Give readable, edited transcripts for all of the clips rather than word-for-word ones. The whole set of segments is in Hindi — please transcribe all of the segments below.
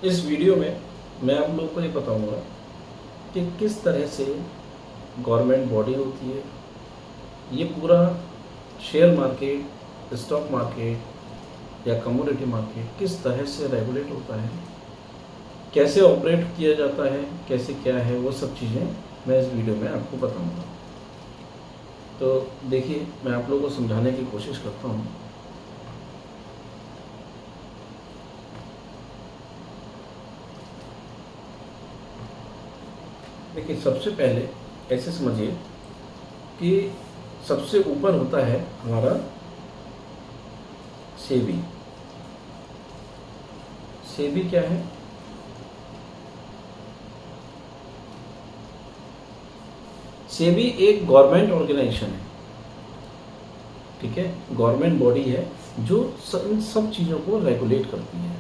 इस वीडियो में मैं आप लोगों को ये बताऊंगा कि किस तरह से गवर्नमेंट बॉडी होती है, ये पूरा शेयर मार्केट, स्टॉक मार्केट या कमोडिटी मार्केट किस तरह से रेगुलेट होता है, कैसे ऑपरेट किया जाता है, कैसे क्या है, वो सब चीज़ें मैं इस वीडियो में आपको बताऊंगा। तो देखिए, मैं आप लोगों को समझाने की कोशिश करता हूँ। देखिए, सबसे पहले ऐसे समझिए कि सबसे ऊपर होता है हमारा सेबी। सेबी क्या है? सेबी एक गवर्नमेंट ऑर्गेनाइजेशन है, ठीक है, गवर्नमेंट बॉडी है जो इन सब चीज़ों को रेगुलेट करती है।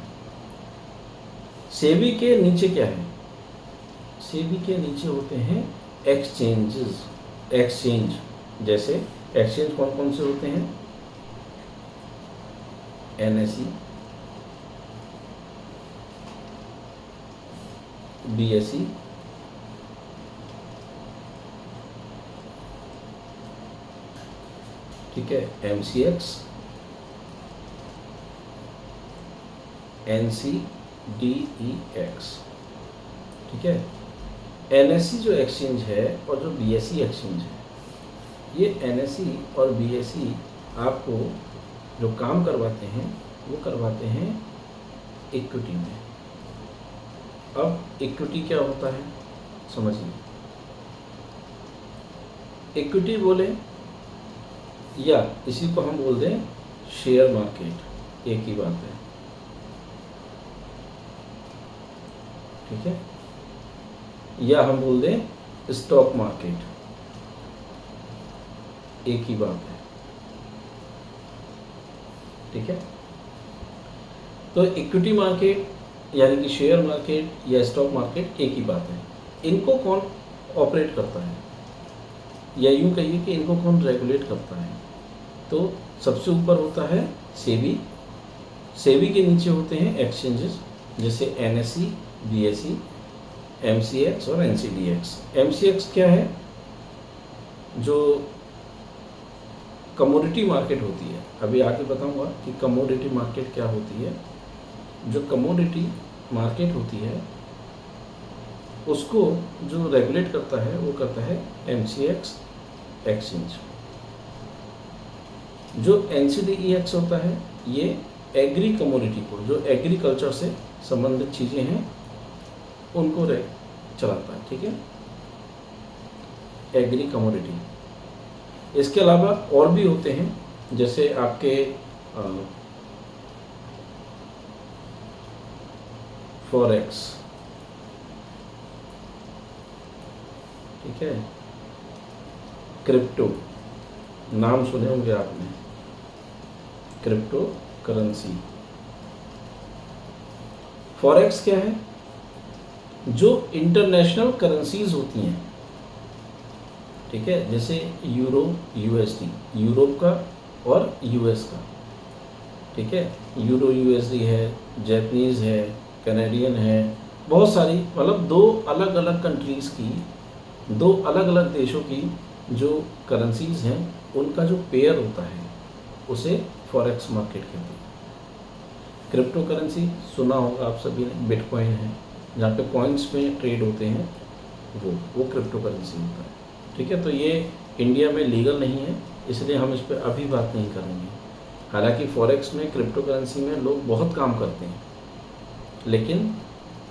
सेबी के नीचे क्या है? सेबी के नीचे होते हैं एक्सचेंजेस। एक्सचेंज, जैसे एक्सचेंज कौन कौन से होते हैं? एनएसई, बीएसई, ठीक है, एमसीएक्स, एनसीडीईएक्स, ठीक है। एनएसई जो एक्सचेंज है और जो बीएसई एक्सचेंज है, ये एनएसई और बीएसई आपको जो काम करवाते हैं वो करवाते हैं इक्विटी में। अब इक्विटी क्या होता है समझिए। इक्विटी बोले या इसी को हम बोल दें शेयर मार्केट, एक ही बात है, ठीक है, या हम बोल दें स्टॉक मार्केट, एक ही बात है, ठीक है। तो इक्विटी मार्केट यानी कि शेयर मार्केट या स्टॉक मार्केट एक ही बात है। इनको कौन ऑपरेट करता है, या यूं कहिए कि इनको कौन रेगुलेट करता है? तो सबसे ऊपर होता है सेबी। सेबी के नीचे होते हैं एक्सचेंजेस, जैसे एनएसई, बीएसई, एमसीएक्स और एनसीडीएक्स। एमसीएक्स क्या है? जो कमोडिटी मार्केट होती है, अभी आगे बताऊंगा कि कमोडिटी मार्केट क्या होती है। जो कमोडिटी मार्केट होती है उसको जो रेगुलेट करता है वो करता है एमसीएक्स एक्सचेंज। जो एनसीडीईएक्स होता है ये एग्री कमोडिटी को, जो एग्रीकल्चर से संबंधित चीज़ें हैं उनको चलाता है, ठीक है, एग्री कमोडिटी। इसके अलावा और भी होते हैं, जैसे आपके फॉरेक्स, ठीक है, क्रिप्टो, नाम सुने होंगे आपने, क्रिप्टो करेंसी। फॉरेक्स क्या है? जो इंटरनेशनल करेंसीज होती हैं, ठीक है, जैसे यूरो, यूएसडी, यूरोप का और यूएस का, ठीक है, यूरो यूएसडी है, जैपनीज है, कैनेडियन है, बहुत सारी, मतलब दो अलग अलग कंट्रीज़ की, दो अलग अलग देशों की जो करेंसीज हैं उनका जो पेयर होता है उसे फॉरेक्स मार्केट कहते हैं। क्रिप्टो करेंसी सुना होगा आप सभी ने, बिटकॉइन है, जहाँ पे कॉइन्स में ट्रेड होते हैं, वो क्रिप्टो करेंसी होता है, ठीक है। तो ये इंडिया में लीगल नहीं है, इसलिए हम इस पर अभी बात नहीं करेंगे। हालांकि फॉरेक्स में, क्रिप्टो करेंसी में लोग बहुत काम करते हैं, लेकिन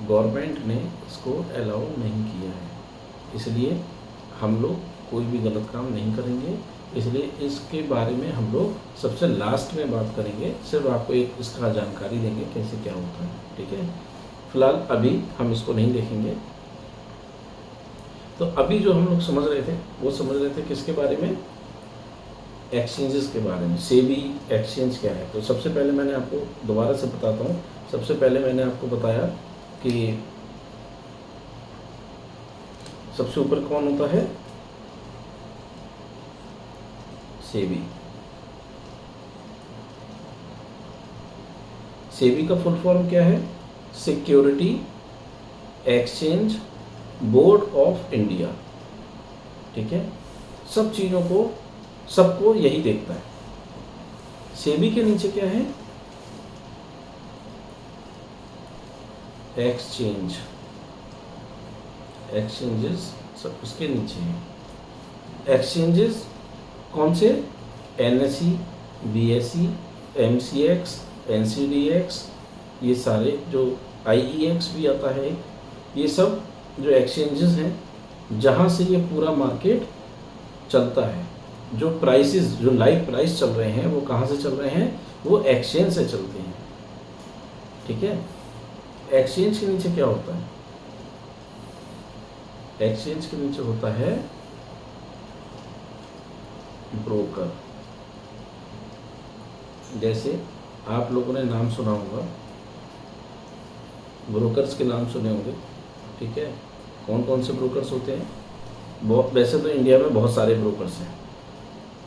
गवर्नमेंट ने इसको अलाउ नहीं किया है, इसलिए हम लोग कोई भी गलत काम नहीं करेंगे। इसलिए इसके बारे में हम लोग सबसे लास्ट में बात करेंगे, सिर्फ आपको एक इसका जानकारी देंगे कैसे क्या होता है, ठीक है। फिलहाल अभी हम इसको नहीं देखेंगे। तो अभी जो हम लोग समझ रहे थे वो समझ रहे थे किसके बारे में? एक्सचेंजेस के बारे में। सेबी एक्सचेंज क्या है? तो सबसे पहले मैंने आपको दोबारा से बताता हूँ। सबसे पहले मैंने आपको बताया कि सबसे ऊपर कौन होता है? सेबी। सेबी का फुल फॉर्म क्या है? Security exchange board of India. ठीक है, सब चीज़ों को सबको यही देखता है। सेबी के नीचे क्या है? एक्सचेंज, एक्सचेंजेस सब उसके नीचे है। एक्सचेंजेस कौन से? एनएसई, बीएसई, एमसीएक्स, एनसीडीएक्स, ये सारे जो आईईएक्स भी आता है, ये सब जो एक्सचेंजेस हैं जहाँ से ये पूरा मार्केट चलता है। जो प्राइसेस, जो लाइव प्राइस चल रहे हैं वो कहाँ से चल रहे हैं? वो एक्सचेंज से चलते हैं। ठीक है, एक्सचेंज के नीचे क्या होता है? एक्सचेंज के नीचे होता है ब्रोकर। जैसे आप लोगों ने नाम सुना होगा, ब्रोकर्स के नाम सुने होंगे। ठीक है, कौन कौन से ब्रोकर्स होते हैं? वैसे तो इंडिया में बहुत सारे ब्रोकर्स हैं।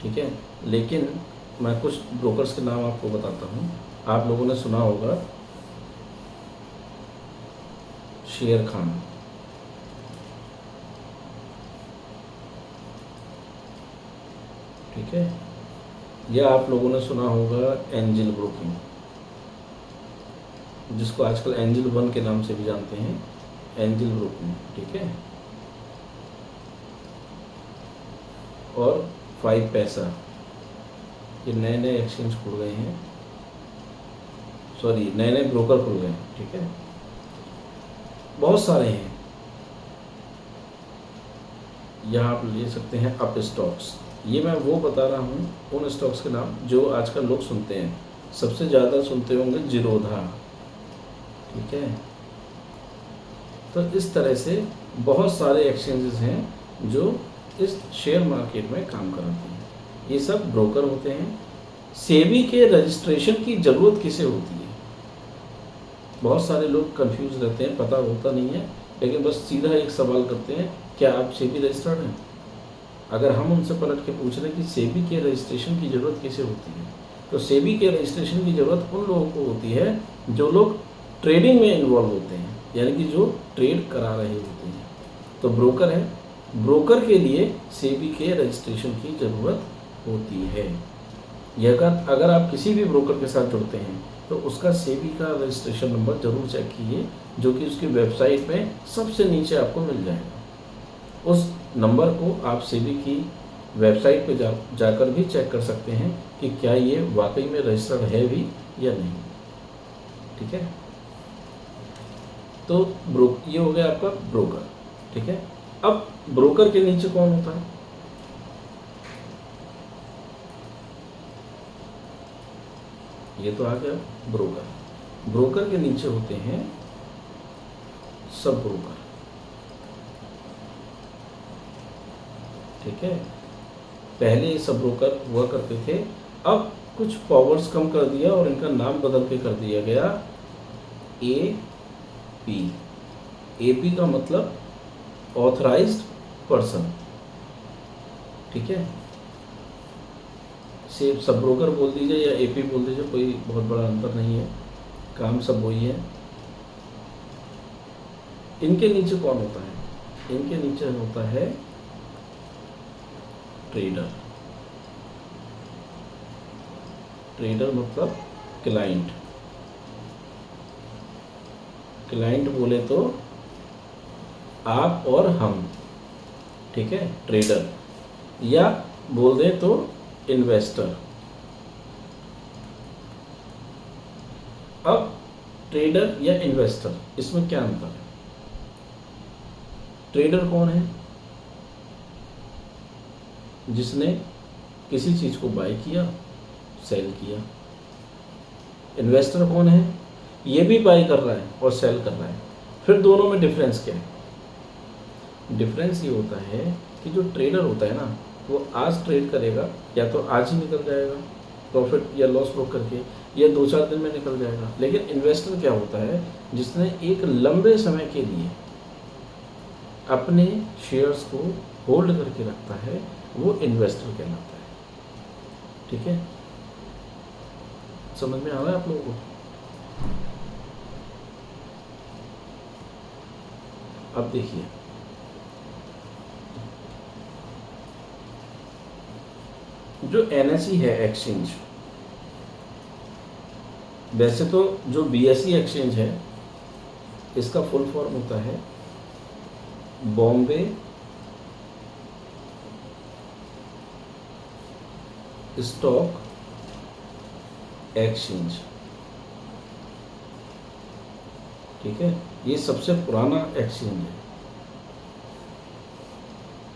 ठीक है, लेकिन मैं कुछ ब्रोकर्स के नाम आपको बताता हूँ। आप लोगों ने सुना होगा शेर खान, ठीक है, या आप लोगों ने सुना होगा एंजल ब्रोकिंग, जिसको आजकल एंजल वन के नाम से भी जानते हैं, एंजल ब्रोकिंग। ठीक है, और 5 पैसा, ये नए नए एक्सचेंज खुल गए हैं, सॉरी नए नए ब्रोकर खुल गए हैं। ठीक है, बहुत सारे हैं। यहाँ आप ले सकते हैं अप स्टॉक्स। ये मैं वो बता रहा हूँ उन स्टॉक्स के नाम जो आजकल लोग सुनते हैं। सबसे ज़्यादा सुनते होंगे जीरोधा। ठीक है, तो इस तरह से बहुत सारे एक्सचेंजेस हैं जो इस शेयर मार्केट में काम कराते हैं। ये सब ब्रोकर होते हैं। सेबी के रजिस्ट्रेशन की ज़रूरत किसे होती है? बहुत सारे लोग कंफ्यूज रहते हैं, पता होता नहीं है, लेकिन बस सीधा एक सवाल करते हैं, क्या आप सेबी रजिस्टर्ड हैं? अगर हम उनसे पलट के पूछ रहे हैं कि सेबी के रजिस्ट्रेशन की ज़रूरत किसे होती है, तो सेबी के रजिस्ट्रेशन की ज़रूरत उन लोगों को होती है जो लोग ट्रेडिंग में इन्वॉल्व होते हैं, यानी कि जो ट्रेड करा रहे होते हैं। तो ब्रोकर है, ब्रोकर के लिए सेबी के रजिस्ट्रेशन की ज़रूरत होती है। यह अगर आप किसी भी ब्रोकर के साथ जुड़ते हैं तो उसका सेबी का रजिस्ट्रेशन नंबर ज़रूर चेक कीजिए, जो कि उसकी वेबसाइट में सबसे नीचे आपको मिल जाएगा। उस नंबर को आप सेबी की वेबसाइट पे जाकर भी चेक कर सकते हैं कि क्या ये वाकई में रजिस्टर्ड है भी या नहीं। ठीक है, तो ये हो गया आपका ब्रोकर। ठीक है, अब ब्रोकर के नीचे कौन होता है? ये तो आ गया ब्रोकर। ब्रोकर के नीचे होते हैं सब ब्रोकर। ठीक है, पहले सब ब्रोकर हुआ करते थे, अब कुछ पावर्स कम कर दिया और इनका नाम बदल के कर दिया गया एपी। एपी का मतलब ऑथराइज्ड पर्सन। ठीक है, सब ब्रोकर बोल दीजिए या एपी बोल दीजिए, कोई बहुत बड़ा अंतर नहीं है, काम सब वही है। इनके नीचे कौन होता है? इनके नीचे होता है ट्रेडर। ट्रेडर मतलब क्लाइंट। क्लाइंट बोले तो आप और हम। ठीक है, ट्रेडर, या बोल दें तो इन्वेस्टर। अब ट्रेडर या इन्वेस्टर, इसमें क्या अंतर है? ट्रेडर कौन है? जिसने किसी चीज को बाय किया, सेल किया। इन्वेस्टर कौन है? ये भी बाय कर रहा है और सेल कर रहा है। फिर दोनों में डिफरेंस क्या है? डिफरेंस ये होता है कि जो ट्रेडर होता है ना, वो आज ट्रेड करेगा, या तो आज ही निकल जाएगा प्रॉफिट या लॉस बुक करके, या 2-4 दिन में निकल जाएगा। लेकिन इन्वेस्टर क्या होता है? जिसने एक लंबे समय के लिए अपने शेयर्स को होल्ड करके रखता है, वो इन्वेस्टर कहलाता है। ठीक है, समझ में आ रहा है आप लोगों को? अब देखिए, जो एनएसई है एक्सचेंज, वैसे तो जो बीएसई एक्सचेंज है इसका फुल फॉर्म होता है बॉम्बे स्टॉक एक्सचेंज। ठीक है, ये सबसे पुराना एक्सचेंज है।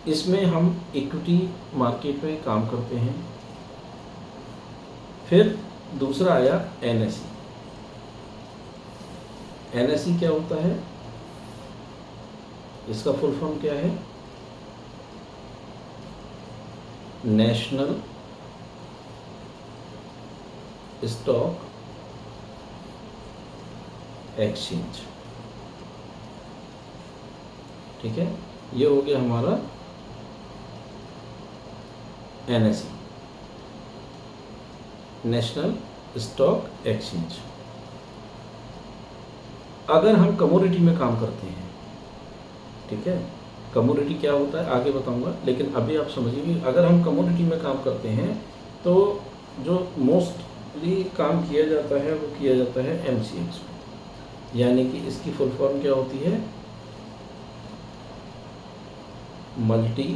इसमें हम इक्विटी मार्केट में काम करते हैं। फिर दूसरा आया एनएसई। एनएसई क्या होता है, इसका फुल फॉर्म क्या है, नेशनल स्टॉक एक्सचेंज। ठीक है, ये हो गया हमारा एनएसई, नेशनल स्टॉक एक्सचेंज। अगर हम कमोडिटी में काम करते हैं, ठीक है, कमोडिटी क्या होता है आगे बताऊंगा, लेकिन अभी आप समझिए अगर हम कमोडिटी में काम करते हैं तो जो मोस्टली काम किया जाता है वो किया जाता है एमसीएक्स में, यानी कि इसकी फुल फॉर्म क्या होती है, मल्टी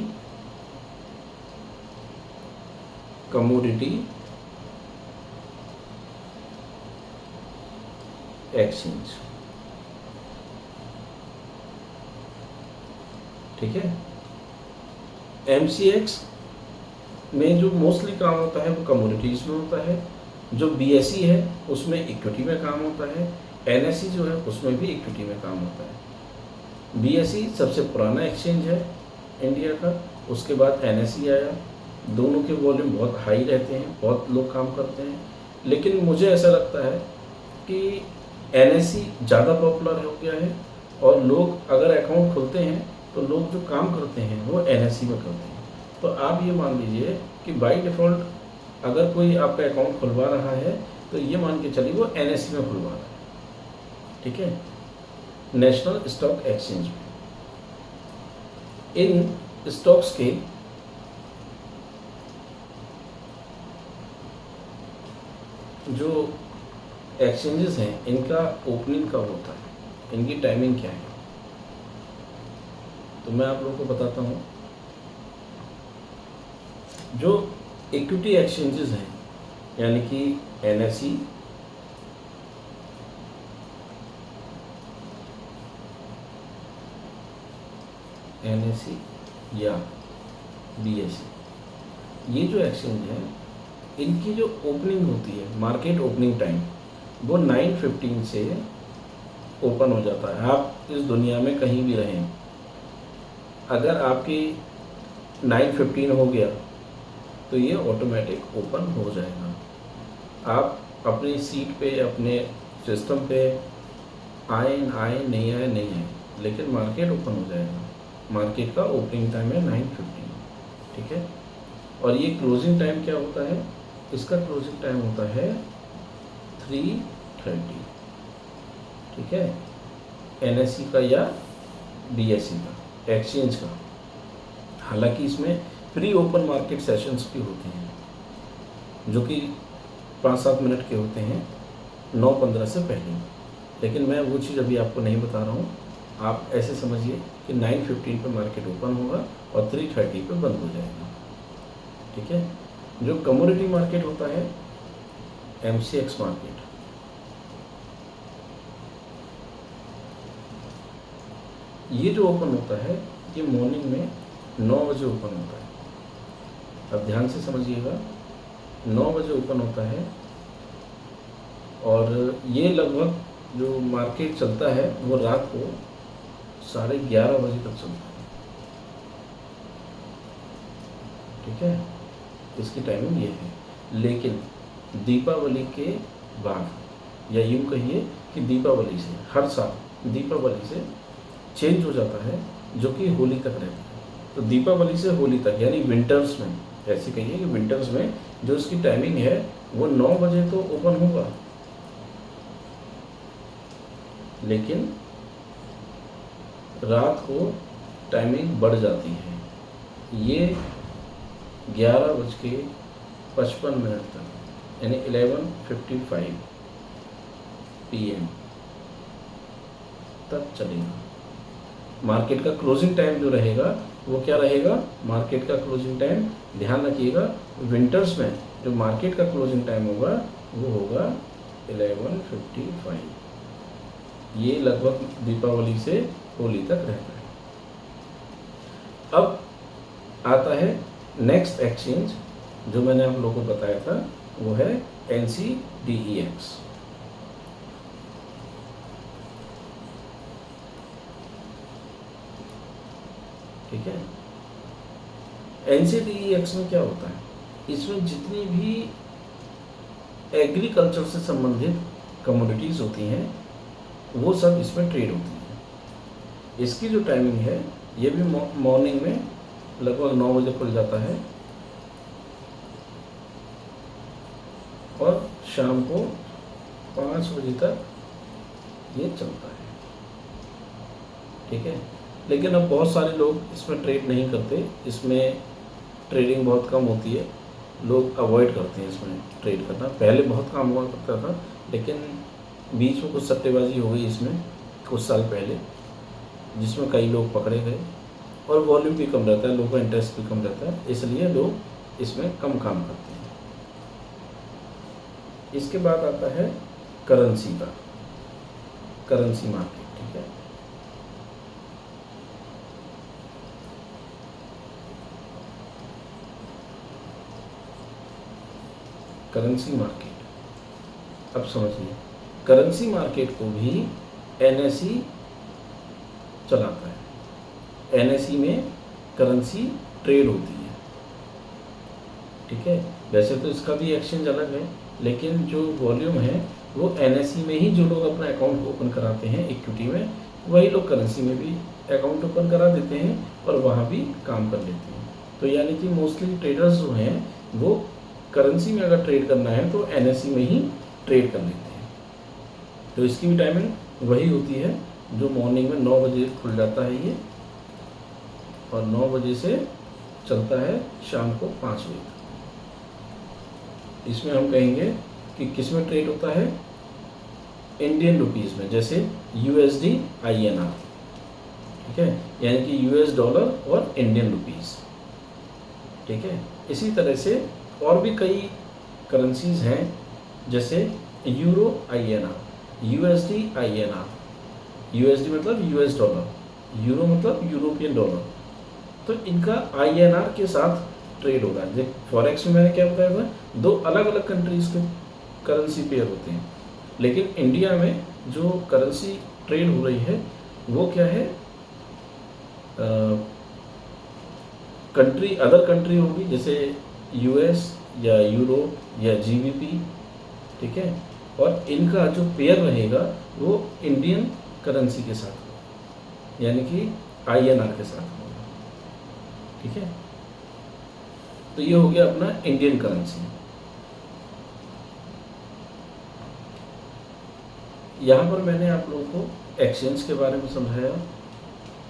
कमोडिटी एक्सचेंज। ठीक है, एमसीएक्स में जो मोस्टली काम होता है वो कमोडिटीज में होता है। जो बीएसई है उसमें इक्विटी में काम होता है। एनएसई जो है उसमें भी इक्विटी में काम होता है। बीएसई सबसे पुराना एक्सचेंज है इंडिया का, उसके बाद एनएसई आया। दोनों के वॉल्यूम बहुत हाई रहते हैं, बहुत लोग काम करते हैं, लेकिन मुझे ऐसा लगता है कि एनएसई ज़्यादा पॉपुलर हो गया है और लोग अगर अकाउंट खोलते हैं तो लोग जो काम करते हैं वो एनएसई में करते हैं। तो आप ये मान लीजिए कि बाय डिफ़ॉल्ट अगर कोई आपका अकाउंट खुलवा रहा है तो ये मान के चलिए वो एनएसई में खुलवा रहा है। ठीक है, नेशनल स्टॉक एक्सचेंज में। इन स्टॉक्स के जो एक्सचेंजेस हैं इनका ओपनिंग कब होता है, इनकी टाइमिंग क्या है, तो मैं आप लोगों को बताता हूँ। जो इक्विटी एक्सचेंजेस हैं यानी कि एनएसई, या बीएसई, ये जो एक्सचेंज है इनकी जो ओपनिंग होती है, मार्केट ओपनिंग टाइम, वो 9:15 से ओपन हो जाता है। आप इस दुनिया में कहीं भी रहें, अगर आपकी 9:15 हो गया तो ये ऑटोमेटिक ओपन हो जाएगा। आप अपनी सीट पे, अपने सिस्टम पे आए नहीं आए, लेकिन मार्केट ओपन हो जाएगा। मार्केट का ओपनिंग टाइम है 9:15। ठीक है, और ये क्लोजिंग टाइम क्या होता है, इसका क्लोजिंग टाइम होता है 3:30। ठीक है, एनएसई का या बीएसई का, एक्सचेंज का। हालांकि इसमें प्री ओपन मार्केट सेशंस भी होते हैं जो कि 5-7 मिनट के होते हैं 9:15 से पहले, लेकिन मैं वो चीज़ अभी आपको नहीं बता रहा हूँ। आप ऐसे समझिए कि 9:15 पे मार्केट ओपन होगा और 3:30 पे बंद हो जाएगा। ठीक है, जो कमोडिटी मार्केट होता है एमसीएक्स मार्केट, ये जो ओपन होता है ये मॉर्निंग में 9 बजे ओपन होता है। अब ध्यान से समझिएगा, 9 बजे ओपन होता है और ये लगभग जो मार्केट चलता है वो रात को 11:30 बजे तक चलता है। ठीक है, इसकी टाइमिंग ये है। लेकिन दीपावली के बाद, या यूँ कहिए कि दीपावली से, हर साल दीपावली से चेंज हो जाता है, जो कि होली तक रहता है। तो दीपावली से होली तक यानी विंटर्स में, ऐसे कहिए कि विंटर्स में जो इसकी टाइमिंग है वो 9 बजे तो ओपन होगा, लेकिन रात को टाइमिंग बढ़ जाती है। ये 11:55 तक यानी 11:55 PM तक चलेगा। मार्केट का क्लोजिंग टाइम जो रहेगा वो क्या रहेगा? मार्केट का क्लोजिंग टाइम ध्यान रखिएगा, विंटर्स में जो मार्केट का क्लोजिंग टाइम होगा वो होगा 11:55। ये लगभग दीपावली से होली तक रहता है। अब आता है नेक्स्ट एक्सचेंज जो मैंने आप लोगों को बताया था, वो है NCDEX। ठीक है, NCDEX में क्या होता है? इसमें जितनी भी एग्रीकल्चर से संबंधित कमोडिटीज़ होती हैं वो सब इसमें ट्रेड होती हैं। इसकी जो टाइमिंग है ये भी मॉर्निंग में लगभग 9 बजे खुल जाता है और शाम को 5 बजे तक ये चलता है। ठीक है, लेकिन अब बहुत सारे लोग इसमें ट्रेड नहीं करते, इसमें ट्रेडिंग बहुत कम होती है, लोग अवॉइड करते हैं इसमें ट्रेड करना। पहले बहुत काम हुआ करता था, लेकिन बीच में कुछ सट्टेबाजी हो गई इसमें कुछ साल पहले, जिसमें कई लोग पकड़े गए और वॉल्यूम भी कम रहता है, लोगों का इंटरेस्ट भी कम रहता है, इसलिए लोग इसमें कम काम करते हैं। इसके बाद आता है करेंसी का, करेंसी मार्केट। ठीक है, करेंसी मार्केट। अब समझिए, करेंसी मार्केट को भी NSE चलाता है। NSE में करेंसी ट्रेड होती है। ठीक है, वैसे तो इसका भी एक्सचेंज अलग है, लेकिन जो वॉल्यूम है वो NSE में ही जो लोग अपना अकाउंट ओपन कराते हैं इक्विटी में, वही लोग करेंसी में भी अकाउंट ओपन करा देते हैं और वहाँ भी काम कर लेते हैं। तो यानी कि मोस्टली ट्रेडर्स जो हैं वो करेंसी में अगर ट्रेड करना है तो NSE में ही ट्रेड कर लेते हैं। तो इसकी भी टाइमिंग वही होती है जो मॉर्निंग में 9 बजे खुल जाता है ये, और 9 बजे से चलता है शाम को 5 बजे तक। इसमें हम कहेंगे कि किस में ट्रेड होता है? इंडियन रुपीज़ में, जैसे USD INR। ठीक है, यानी कि US डॉलर और इंडियन रुपीज़। ठीक है, इसी तरह से और भी कई करेंसीज हैं, जैसे euro INR, USD INR। USD मतलब US डॉलर, यूरो मतलब यूरोपियन डॉलर। तो इनका INR के साथ ट्रेड होगा। जैसे फॉरेक्स में मैंने क्या बताया था, 2 अलग अलग कंट्रीज के करेंसी पेयर होते हैं, लेकिन इंडिया में जो करेंसी ट्रेड हो रही है वो क्या है? कंट्री, अदर कंट्री होगी, जैसे US या यूरोप या GBP। ठीक है, और इनका जो पेयर रहेगा वो इंडियन करेंसी के साथ होगा, यानी कि INR के साथ होगा। ठीक है, तो ये हो गया अपना इंडियन करेंसी। यहाँ पर मैंने आप लोगों को एक्सचेंज के बारे में समझाया,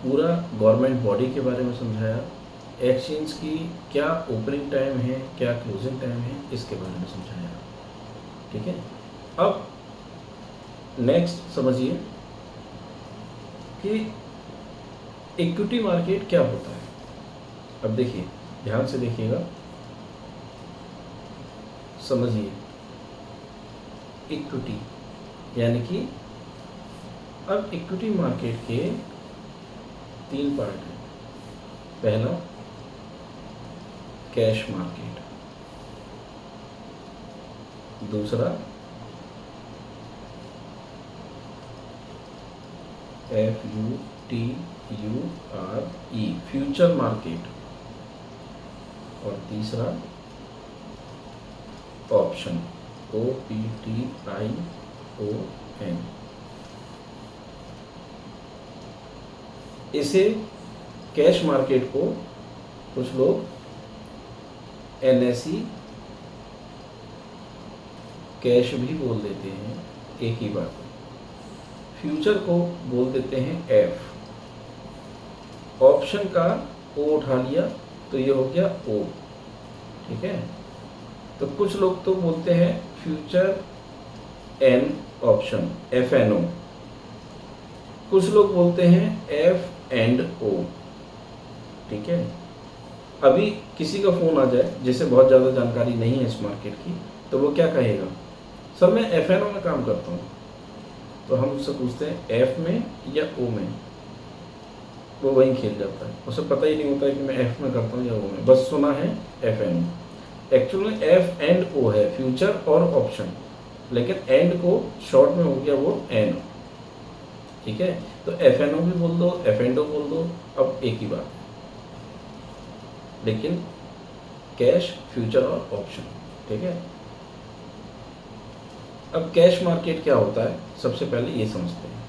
पूरा गवर्नमेंट बॉडी के बारे में समझाया, एक्सचेंज की क्या ओपनिंग टाइम है, क्या क्लोजिंग टाइम है, इसके बारे में समझाया। ठीक है, अब नेक्स्ट समझिए कि इक्विटी मार्केट क्या होता है। अब देखिए, ध्यान से देखिएगा, समझिए। इक्विटी यानी कि अब इक्विटी मार्केट के 3 पार्ट हैं। पहला कैश मार्केट, दूसरा FUTURE फ्यूचर मार्केट, और तीसरा ऑप्शन OPTION। इसे कैश मार्केट को कुछ लोग NSE कैश भी बोल देते हैं, एक ही बात। फ्यूचर को बोल देते हैं F, ऑप्शन का ओ उठा लिया तो ये हो गया ओ, ठीक है। तो कुछ लोग तो बोलते हैं future and option, F N O, कुछ लोग बोलते हैं एफ एंड ओ, ठीक है। अभी किसी का फोन आ जाए जिसे बहुत ज़्यादा जानकारी नहीं है इस मार्केट की, तो वो क्या कहेगा, सर मैं एफ एन ओ में काम करता हूँ। तो हम उससे पूछते हैं एफ में या ओ में, वो वहीं खेल जाता है, उसे पता ही नहीं होता है कि मैं एफ में करता हूँ या ओ में, बस सुना है एफ एन ओ। एक्चुअल में एफ एंड ओ है, फ्यूचर और ऑप्शन, लेकिन एंड को शॉर्ट में हो गया वो एन, ठीक है। तो एफ एन ओ भी बोल दो, एफ एंड ओ बोल दो, अब एक ही बात है, लेकिन कैश, फ्यूचर और ऑप्शन, ठीक है। अब कैश मार्केट क्या होता है, सबसे पहले ये समझते हैं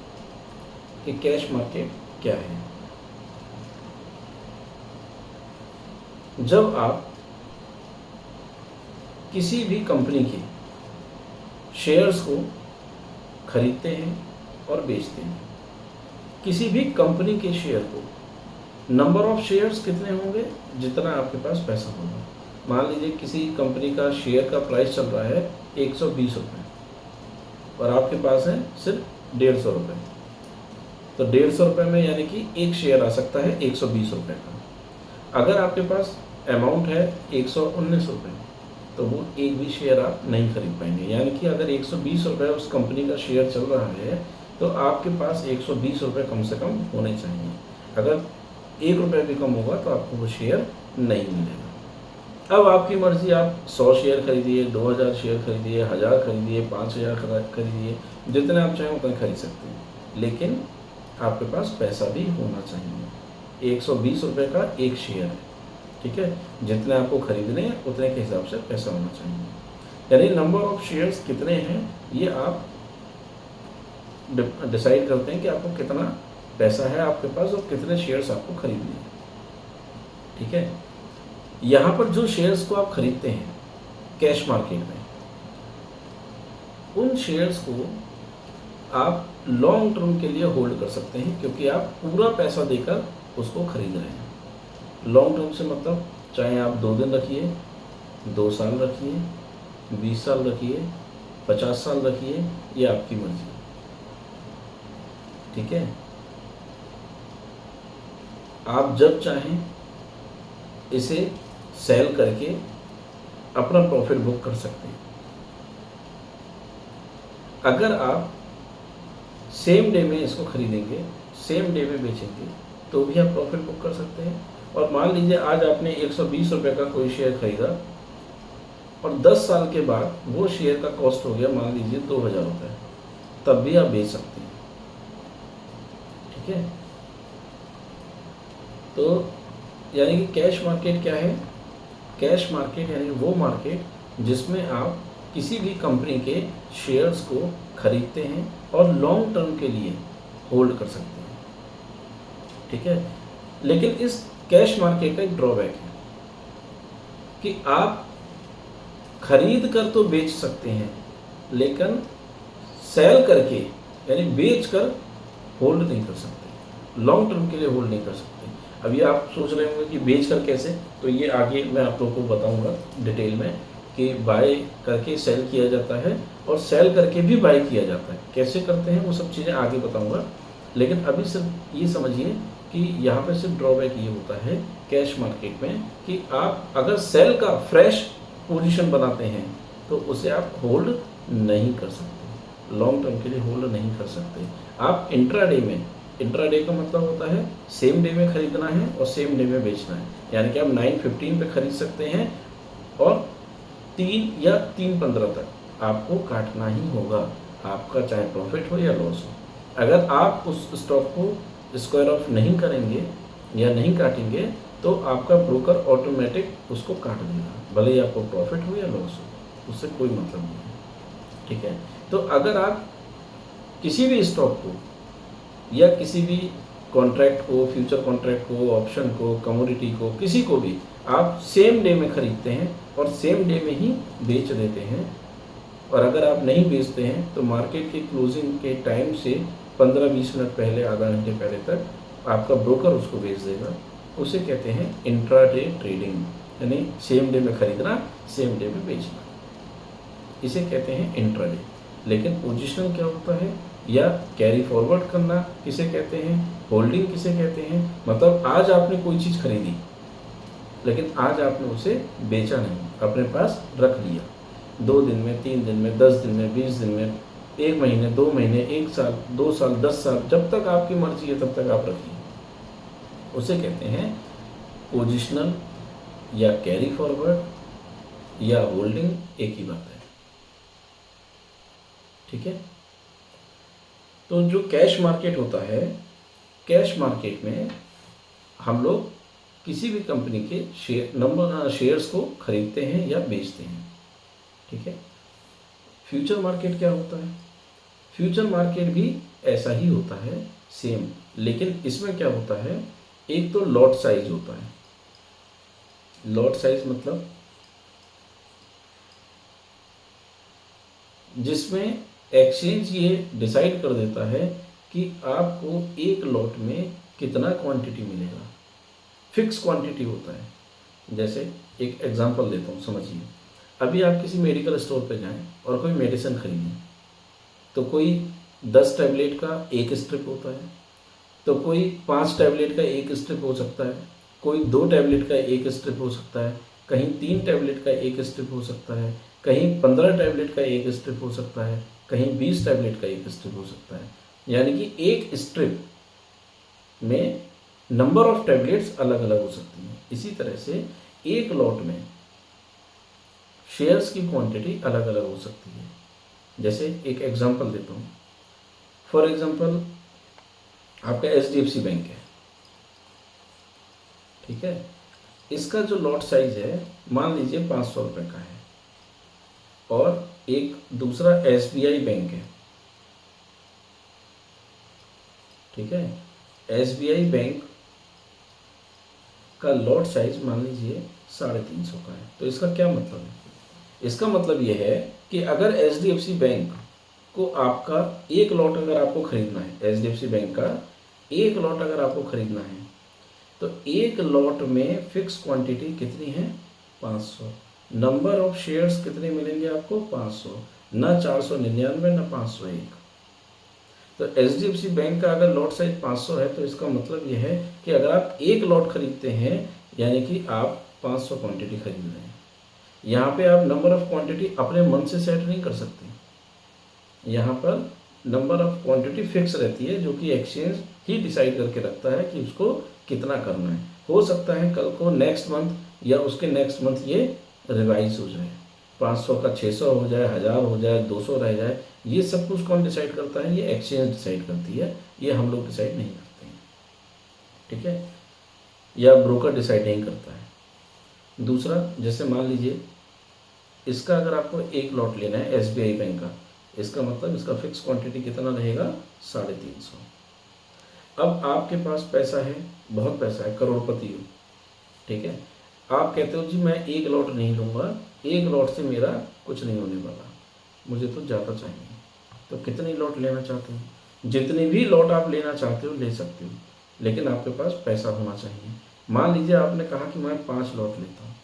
कि कैश मार्केट क्या है। जब आप किसी भी कंपनी के शेयर्स को खरीदते हैं और बेचते हैं, किसी भी कंपनी के शेयर को, नंबर ऑफ शेयर्स कितने होंगे, जितना आपके पास पैसा होगा। मान लीजिए किसी कंपनी का शेयर का प्राइस चल रहा है 120 रुपये और आपके पास है सिर्फ 150 रुपये, तो 150 रुपये में यानी कि एक शेयर आ सकता है 120 रुपये का। अगर आपके पास अमाउंट है 119 रुपये, तो वो एक भी शेयर आप नहीं खरीद पाएंगे। यानी कि अगर 120 रुपये उस कंपनी का शेयर चल रहा है, तो आपके पास 120 रुपये कम से कम होने चाहिए। अगर 1 रुपये भी कम होगा तो आपको वो शेयर नहीं मिलेगा। अब आपकी मर्जी, आप 100 शेयर खरीदिए, 2000 शेयर खरीदिए, 1000 खरीदिए, 5000 खरीदिए, जितने आप चाहें उतने खरीद सकते हैं, लेकिन आपके पास पैसा भी होना चाहिए। 120 रुपये का एक शेयर है, ठीक है, जितने आपको खरीदने हैं उतने के हिसाब से पैसा होना चाहिए। यानी नंबर ऑफ शेयर्स कितने हैं ये आप डिसाइड करते हैं कि आपको कितना पैसा है आपके पास और कितने शेयर्स आपको खरीदने हैं, ठीक है। यहाँ पर जो शेयर्स को आप खरीदते हैं कैश मार्केट में, उन शेयर्स को आप लॉन्ग टर्म के लिए होल्ड कर सकते हैं, क्योंकि आप पूरा पैसा देकर उसको खरीद रहे हैं। लॉन्ग टर्म से मतलब चाहे आप 2 दिन रखिए, 2 साल रखिए, 20 साल रखिए, 50 साल रखिए, ये आपकी मर्जी, ठीक है। आप जब चाहें इसे सेल करके अपना प्रॉफिट बुक कर सकते हैं। अगर आप सेम डे में इसको खरीदेंगे, सेम डे में बेचेंगे, तो भी आप प्रॉफिट बुक कर सकते हैं। और मान लीजिए आज आपने 120 रुपये का कोई शेयर खरीदा और 10 साल के बाद वो शेयर का कॉस्ट हो गया मान लीजिए 2000 रुपये, तब भी आप बेच सकते हैं, ठीक है। तो यानी कि कैश मार्केट क्या है, कैश मार्केट यानी वो मार्केट जिसमें आप किसी भी कंपनी के शेयर्स को खरीदते हैं और लॉन्ग टर्म के लिए होल्ड कर सकते हैं, ठीक है। लेकिन इस कैश मार्केट का एक ड्रॉबैक है कि आप खरीद कर तो बेच सकते हैं, लेकिन सेल करके यानी बेच कर होल्ड नहीं कर सकते, लॉन्ग टर्म के लिए होल्ड नहीं कर सकते। अभी आप सोच रहे होंगे कि बेच कर कैसे, तो ये आगे मैं आप लोगों को बताऊंगा डिटेल में कि बाय करके सेल किया जाता है और सेल करके भी बाय किया जाता है, कैसे करते हैं वो सब चीज़ें आगे बताऊंगा। लेकिन अभी सिर्फ ये समझिए कि यहाँ पे सिर्फ ड्रॉबैक ये होता है कैश मार्केट में कि आप अगर सेल का फ्रेश पोजीशन बनाते हैं तो उसे आप होल्ड नहीं कर सकते, लॉन्ग टर्म के लिए होल्ड नहीं कर सकते। आप इंट्राडे में, इंट्राडे का मतलब होता है सेम डे में खरीदना है और सेम डे में बेचना है, यानी कि आप 9:15 पे खरीद सकते हैं और 3 या 3:15 तक आपको काटना ही होगा, आपका चाहे प्रॉफिट हो या लॉस हो। अगर आप उस स्टॉक को स्क्वायर ऑफ नहीं करेंगे या नहीं काटेंगे तो आपका ब्रोकर ऑटोमेटिक उसको काट देगा, भले ही आपको प्रॉफिट हो या लॉस हो, उससे कोई मतलब नहीं है, ठीक है। तो अगर आप किसी भी स्टॉक को या किसी भी कॉन्ट्रैक्ट को, फ्यूचर कॉन्ट्रैक्ट को, ऑप्शन को, कमोडिटी को, किसी को भी आप सेम डे में खरीदते हैं और सेम डे में ही बेच देते हैं, और अगर आप नहीं बेचते हैं तो मार्केट के क्लोजिंग के टाइम से 15-20 मिनट पहले, आधा घंटे पहले तक आपका ब्रोकर उसको बेच देगा, उसे कहते हैं इंट्राडे ट्रेडिंग, यानी सेम डे में खरीदना, सेम डे में बेचना, इसे कहते हैं इंट्राडे। लेकिन पोजिशनल क्या होता है, या कैरी फॉरवर्ड करना किसे कहते हैं, होल्डिंग किसे कहते हैं, मतलब आज आपने कोई चीज़ खरीदी लेकिन आज आपने उसे बेचा नहीं, अपने पास रख लिया, 2 दिन में, 3 दिन में, 10 दिन में, 20 दिन में, 1 महीने, 2 महीने, 1 साल, 2 साल, 10 साल, जब तक आपकी मर्जी है तब तक आप रखिए, उसे कहते हैं पोजिशनल या कैरी फॉरवर्ड या होल्डिंग, एक ही बात है। ठीक है। तो जो कैश मार्केट होता है, कैश मार्केट में हम लोग किसी भी कंपनी के शेयर्स को खरीदते हैं या बेचते हैं। ठीक है। फ्यूचर मार्केट क्या होता है, फ्यूचर मार्केट भी ऐसा ही होता है, सेम, लेकिन इसमें क्या होता है, एक तो लॉट साइज होता है। लॉट साइज मतलब जिसमें एक्सचेंज ये डिसाइड कर देता है कि आपको एक लॉट में कितना क्वांटिटी मिलेगा, फिक्स क्वांटिटी होता है। जैसे एक एग्जांपल देता हूँ, समझिए। अभी आप किसी मेडिकल स्टोर पे जाएं और कोई मेडिसिन खरीदें, तो कोई 10 टैबलेट का एक स्ट्रिप होता है, तो कोई 5 टैबलेट का एक स्ट्रिप हो सकता है, कोई 2 टैबलेट का एक स्ट्रिप हो सकता है, कहीं 3 टैबलेट का एक स्ट्रिप हो सकता है, कहीं 15 टैबलेट का एक स्ट्रिप हो सकता है, कहीं 20 टैबलेट का एक स्ट्रिप हो सकता है। यानी कि एक स्ट्रिप में नंबर ऑफ टैबलेट्स अलग अलग हो सकती हैं। इसी तरह से एक लॉट में शेयर्स की क्वांटिटी अलग अलग हो सकती है। जैसे एक एग्जांपल देता हूँ, फॉर एग्जांपल आपका HDFC बैंक है, ठीक है। इसका जो लॉट साइज है मान लीजिए 500 रुपये का है, और एक दूसरा SBI बैंक है, ठीक है। SBI बैंक का लॉट साइज मान लीजिए 350 का है। तो इसका क्या मतलब है, इसका मतलब यह है कि अगर HDFC बैंक को आपका एक लॉट अगर आपको खरीदना है, HDFC बैंक का एक लॉट अगर आपको खरीदना है, तो एक लॉट में फिक्स क्वांटिटी कितनी है, 500। नंबर ऑफ शेयर्स कितने मिलेंगे आपको, 500, ना 499 ना 501। तो HDFC बैंक का अगर लॉट साइज 500 है, तो इसका मतलब यह है कि अगर आप एक लॉट खरीदते हैं यानी कि आप 500 क्वांटिटी खरीद रहे हैं। यहाँ पे आप नंबर ऑफ क्वांटिटी अपने मन से सेट नहीं कर सकते, यहाँ पर नंबर ऑफ क्वांटिटी फिक्स रहती है, जो कि एक्सचेंज ही डिसाइड करके रखता है कि उसको कितना करना है। हो सकता है कल को नेक्स्ट मंथ या उसके नेक्स्ट मंथ ये रिवाइज हो जाए, 500 का 600 हो जाए, 1000 हो जाए, 200 रह जाए। ये सब कुछ कौन डिसाइड करता है, ये एक्सचेंज डिसाइड करती है, ये हम लोग डिसाइड नहीं करते हैं। ठीक है, या ब्रोकर डिसाइड नहीं करता है। दूसरा, जैसे मान लीजिए इसका अगर आपको एक लॉट लेना है SBI बैंक का, इसका मतलब इसका फिक्स क्वांटिटी कितना रहेगा, 350। अब आपके पास पैसा है, बहुत पैसा है, करोड़पति हो, ठीक है। आप कहते हो जी मैं एक लॉट नहीं लूँगा, एक लॉट से मेरा कुछ नहीं होने वाला, मुझे तो ज़्यादा चाहिए। तो कितनी लॉट लेना चाहते हो, जितनी भी लॉट आप लेना चाहते हो ले सकते हो, लेकिन आपके पास पैसा होना चाहिए। मान लीजिए आपने कहा कि मैं 5 लॉट लेता हूँ,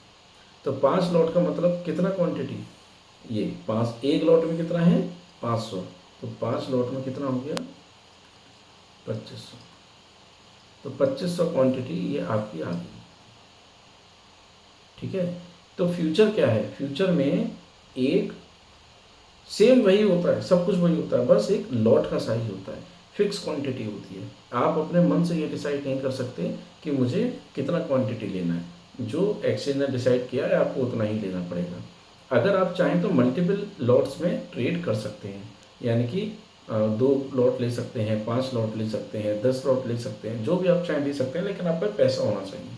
तो 5 लॉट का मतलब कितना क्वांटिटी, ये 5, एक लॉट में कितना है 500, तो 5 लॉट में कितना हो गया 2500। तो 2500 क्वांटिटी ये आपकी आ गई। ठीक है। तो फ्यूचर क्या है, फ्यूचर में एक सेम वही होता है, सब कुछ वही होता है, बस एक लॉट का साइज होता है, फिक्स क्वांटिटी होती है। आप अपने मन से ये डिसाइड नहीं कर सकते कि मुझे कितना क्वांटिटी लेना है, जो एक्सचेंज ने डिसाइड किया है आपको उतना ही लेना पड़ेगा। अगर आप चाहें तो मल्टीपल लॉट्स में ट्रेड कर सकते हैं, यानी कि 2 लॉट ले सकते हैं, 5 लॉट ले सकते हैं, 10 लॉट ले सकते हैं, जो भी आप चाहें ले सकते हैं, लेकिन आप पर पैसा होना चाहिए।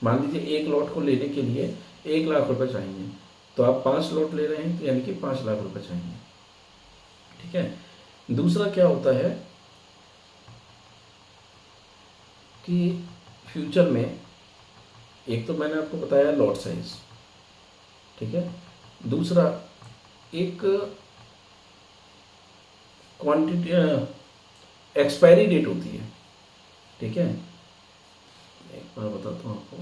मान लीजिए एक लॉट को लेने के लिए 1 लाख रुपए चाहिए, तो आप 5 लॉट ले रहे हैं, तो यानी कि 5 लाख रुपए चाहिए। ठीक है। दूसरा क्या होता है कि फ्यूचर में एक तो मैंने आपको बताया लॉट साइज, ठीक है। दूसरा एक क्वांटिटी एक्सपायरी डेट होती है, ठीक है। मैं बताता हूँ आपको।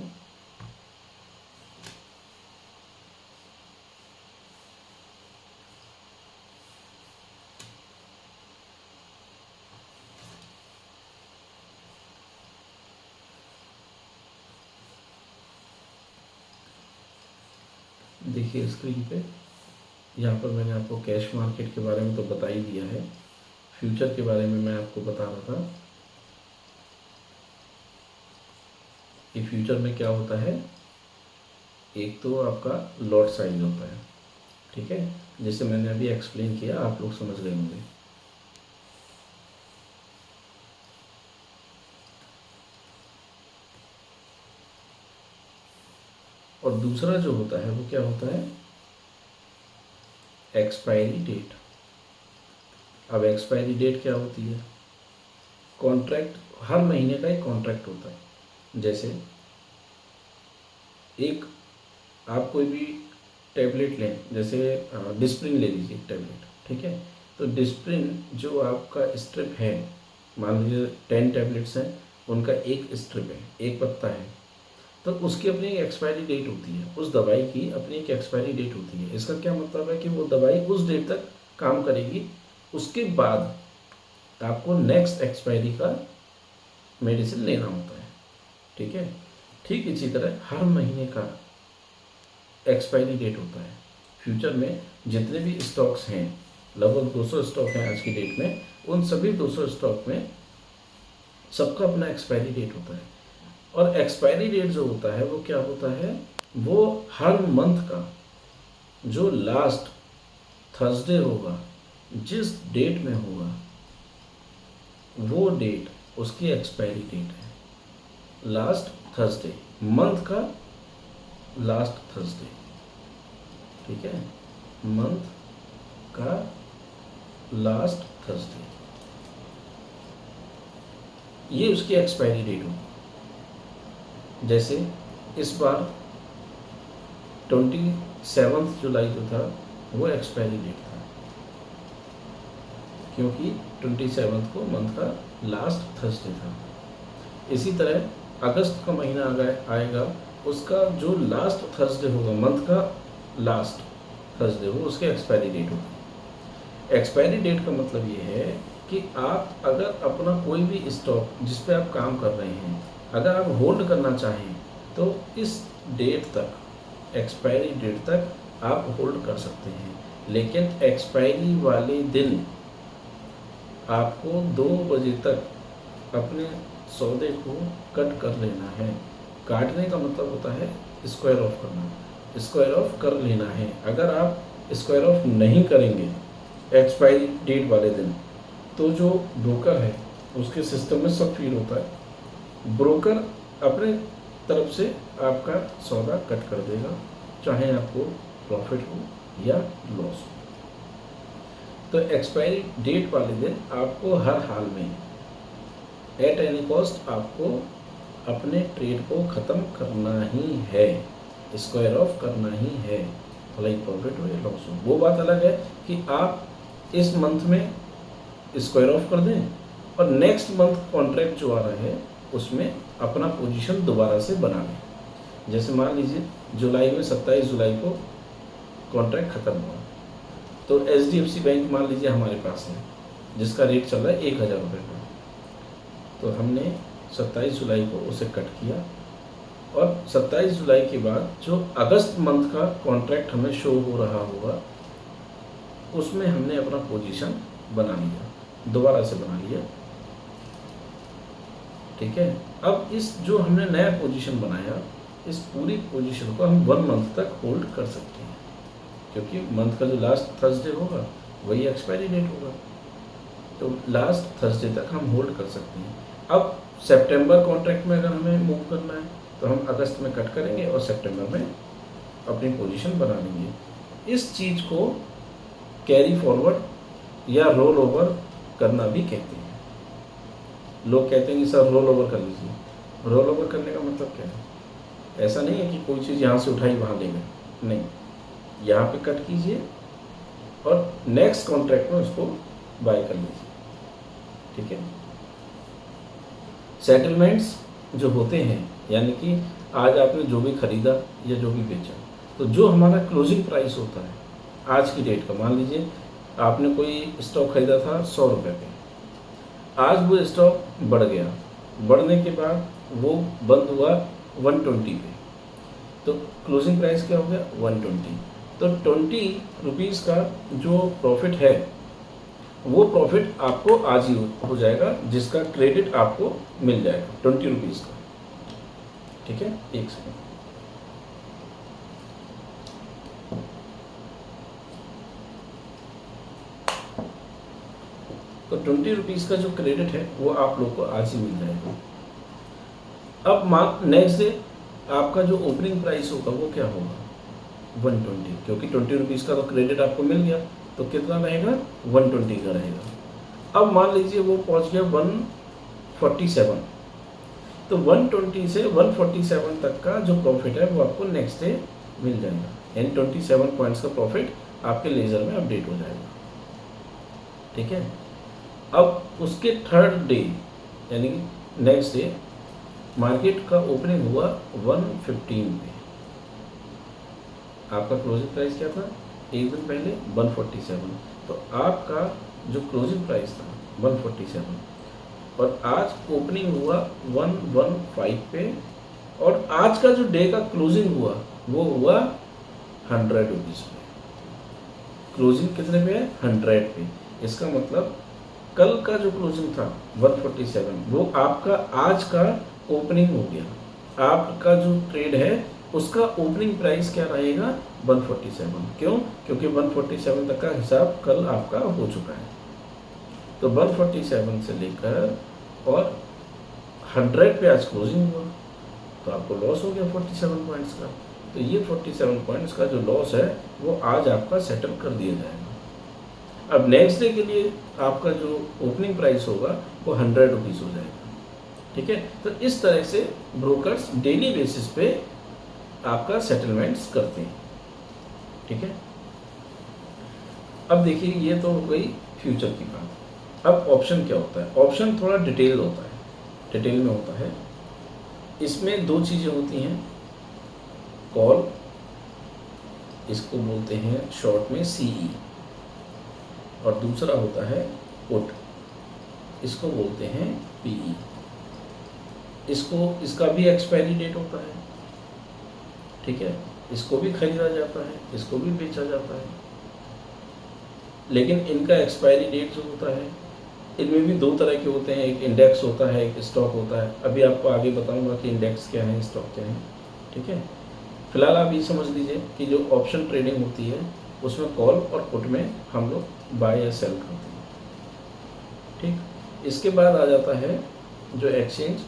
देखिए स्क्रीन पे, यहाँ पर मैंने आपको कैश मार्केट के बारे में तो बता ही दिया है, फ्यूचर के बारे में मैं आपको बता रहा था कि फ्यूचर में क्या होता है। एक तो आपका लॉट साइज होता है, ठीक है, जैसे मैंने अभी एक्सप्लेन किया, आप लोग समझ गए होंगे। और दूसरा जो होता है वो क्या होता है, एक्सपायरी डेट। अब एक्सपायरी डेट क्या होती है, कॉन्ट्रैक्ट, हर महीने का एक कॉन्ट्रैक्ट होता है। जैसे एक आप कोई भी टैबलेट लें, जैसे डिस्प्रिन ले लीजिए टैबलेट, ठीक है, तो डिस्प्रिन जो आपका स्ट्रिप है, मान लीजिए 10 टैबलेट्स हैं, उनका एक स्ट्रिप है, एक पत्ता है, तो उसकी अपनी एक एक्सपायरी डेट होती है, उस दवाई की अपनी एक एक्सपायरी डेट होती है। इसका क्या मतलब है कि वो दवाई उस डेट तक काम करेगी, उसके बाद आपको नेक्स्ट एक्सपायरी का मेडिसिन लेना होता है, ठीक है। ठीक इसी तरह हर महीने का एक्सपायरी डेट होता है। फ्यूचर में जितने भी स्टॉक्स हैं, लगभग 200 स्टॉक हैं आज की डेट में, उन सभी 200 स्टॉक में सबका अपना एक्सपायरी डेट होता है। और एक्सपायरी डेट जो होता है वो क्या होता है, वो हर मंथ का जो लास्ट थर्सडे होगा, जिस डेट में होगा, वो डेट उसकी एक्सपायरी डेट है। लास्ट थर्सडे, मंथ का लास्ट थर्सडे, ठीक है, मंथ का लास्ट थर्सडे, ये उसकी एक्सपायरी डेट होगी। जैसे इस बार 27 जुलाई जो था वो एक्सपायरी डेट था, क्योंकि 27 को मंथ का लास्ट थर्सडे था। इसी तरह अगस्त का महीना आएगा, उसका जो लास्ट थर्सडे होगा, मंथ का लास्ट थर्सडे हो, उसकी एक्सपायरी डेट होगी। एक्सपायरी डेट का मतलब ये है कि आप अगर अपना कोई भी स्टॉक जिस पे आप काम कर रहे हैं, अगर आप होल्ड करना चाहें तो इस डेट तक, एक्सपायरी डेट तक आप होल्ड कर सकते हैं। लेकिन एक्सपायरी वाले दिन आपको 2 बजे तक अपने सौदे को कट कर लेना है। काटने का मतलब होता है स्क्वायर ऑफ करना, स्क्वायर ऑफ कर लेना है। अगर आप स्क्वायर ऑफ नहीं करेंगे एक्सपायरी डेट वाले दिन, तो जो ब्रोकर है उसके सिस्टम में सब फील होता है, ब्रोकर अपने तरफ से आपका सौदा कट कर देगा, चाहे आपको प्रॉफिट हो या लॉस हो। तो एक्सपायरी डेट वाले दिन आपको हर हाल में एट एनी कॉस्ट आपको अपने ट्रेड को ख़त्म करना ही है, स्क्वायर ऑफ करना ही है, भले ही प्रॉफिट हो या लॉस हो। वो बात अलग है कि आप इस मंथ में स्क्वायर ऑफ कर दें और नेक्स्ट मंथ कॉन्ट्रैक्ट जो आ रहा है उसमें अपना पोजीशन दोबारा से बना लें। जैसे मान लीजिए जुलाई में 27 जुलाई को कॉन्ट्रैक्ट ख़त्म हुआ, तो HDFC बैंक मान लीजिए हमारे पास है, जिसका रेट चल रहा है 1000 रुपये का, तो हमने 27 जुलाई को उसे कट किया और 27 जुलाई के बाद जो अगस्त मंथ का कॉन्ट्रैक्ट हमें शो हो रहा होगा, उसमें हमने अपना पोजीशन बना लिया, दोबारा से बना लिया, ठीक है। अब इस जो हमने नया पोजीशन बनाया, इस पूरी पोजीशन को हम 1 मंथ तक होल्ड कर सकते हैं, क्योंकि मंथ का जो लास्ट थर्सडे होगा वही एक्सपायरी डेट होगा, तो लास्ट थर्सडे तक हम होल्ड कर सकते हैं। अब सितंबर कॉन्ट्रैक्ट में अगर हमें मूव करना है तो हम अगस्त में कट करेंगे और सितंबर में अपनी पोजीशन बना लेंगे। इस चीज़ को कैरी फॉरवर्ड या रोल ओवर करना भी कहते हैं। लोग कहते हैं कि सर रोल ओवर कर लीजिए। रोल ओवर करने का मतलब क्या है? ऐसा नहीं है कि कोई चीज़ यहाँ से उठाई वहाँ ले गए, नहीं, यहाँ पे कट कीजिए और नेक्स्ट कॉन्ट्रैक्ट में उसको बाय कर लीजिए, ठीक है। सेटलमेंट्स जो होते हैं यानी कि आज आपने जो भी खरीदा या जो भी बेचा, तो जो हमारा क्लोजिंग प्राइस होता है आज की डेट का, मान लीजिए आपने कोई स्टॉक खरीदा था 100 रुपये पे, आज वो स्टॉक बढ़ गया, बढ़ने के बाद वो बंद हुआ 120 पे, तो क्लोजिंग प्राइस क्या हो गया 120। तो 20 रुपीज़ का जो प्रॉफिट है वो प्रॉफिट आपको आज ही हो जाएगा, जिसका क्रेडिट आपको मिल जाएगा 20 रुपीज़ का। ठीक है, एक सेकंड। तो 20 रुपीज़ का जो क्रेडिट है वो आप लोग को आज ही मिल जाएगा। अब नेक्स्ट डे आपका जो ओपनिंग प्राइस होगा वो क्या होगा 120, क्योंकि 20 रुपीज़ का तो क्रेडिट आपको मिल गया, तो कितना रहेगा 120 का रहेगा। अब मान लीजिए वो पहुंच गया 147, तो 120 से 147 तक का जो प्रॉफिट है वो आपको नेक्स्ट डे मिल जाएगा, यानी 27 पॉइंट्स का प्रॉफिट आपके लेजर में अपडेट हो जाएगा। ठीक है, अब उसके थर्ड डे यानी कि नेक्स्ट डे मार्केट का ओपनिंग हुआ 115 पे, आपका क्लोजिंग प्राइस क्या था एक दिन पहले 147, तो आपका जो क्लोजिंग प्राइस था 147 और आज ओपनिंग हुआ 115 पे, और आज का जो डे का क्लोजिंग हुआ वो हुआ 100 रुपीज़ पे। क्लोजिंग कितने पे है 100 पे। इसका मतलब कल का जो क्लोजिंग था 147 वो आपका आज का ओपनिंग हो गया। आपका जो ट्रेड है उसका ओपनिंग प्राइस क्या रहेगा 147। क्यों? क्योंकि 147 तक का हिसाब कल आपका हो चुका है। तो 147 से लेकर और 100 पे आज क्लोजिंग हुआ, तो आपको लॉस हो गया 47 पॉइंट्स का। तो ये 47 पॉइंट्स का जो लॉस है वो आज आपका सेटल कर दिया जाएगा। अब नेक्स्ट डे के लिए आपका जो ओपनिंग प्राइस होगा वो 100 रुपीज़ हो जाएगा। ठीक है, तो इस तरह से ब्रोकर्स डेली बेसिस पे आपका सेटलमेंट्स करते हैं। ठीक है, अब देखिए ये तो हो गई फ्यूचर की बात। अब ऑप्शन क्या होता है? ऑप्शन थोड़ा डिटेल होता है, डिटेल में होता है। इसमें दो चीज़ें होती हैं, कॉल, इसको बोलते हैं शॉर्ट में सीई, और दूसरा होता है पुट, इसको बोलते हैं पीई। इसका भी एक्सपायरी डेट होता है। ठीक है, इसको भी खरीदा जाता है, इसको भी बेचा जाता है, लेकिन इनका एक्सपायरी डेट जो होता है इनमें भी दो तरह के होते हैं, एक इंडेक्स होता है, एक स्टॉक होता है। अभी आपको आगे बताऊंगा कि इंडेक्स क्या है, स्टॉक क्या है। ठीक है, फिलहाल आप ये समझ लीजिए कि जो ऑप्शन ट्रेडिंग होती है उसमें कॉल और पुट में हम लोग बाय या सेल करते हैं। ठीक, इसके बाद आ जाता है जो एक्सचेंज,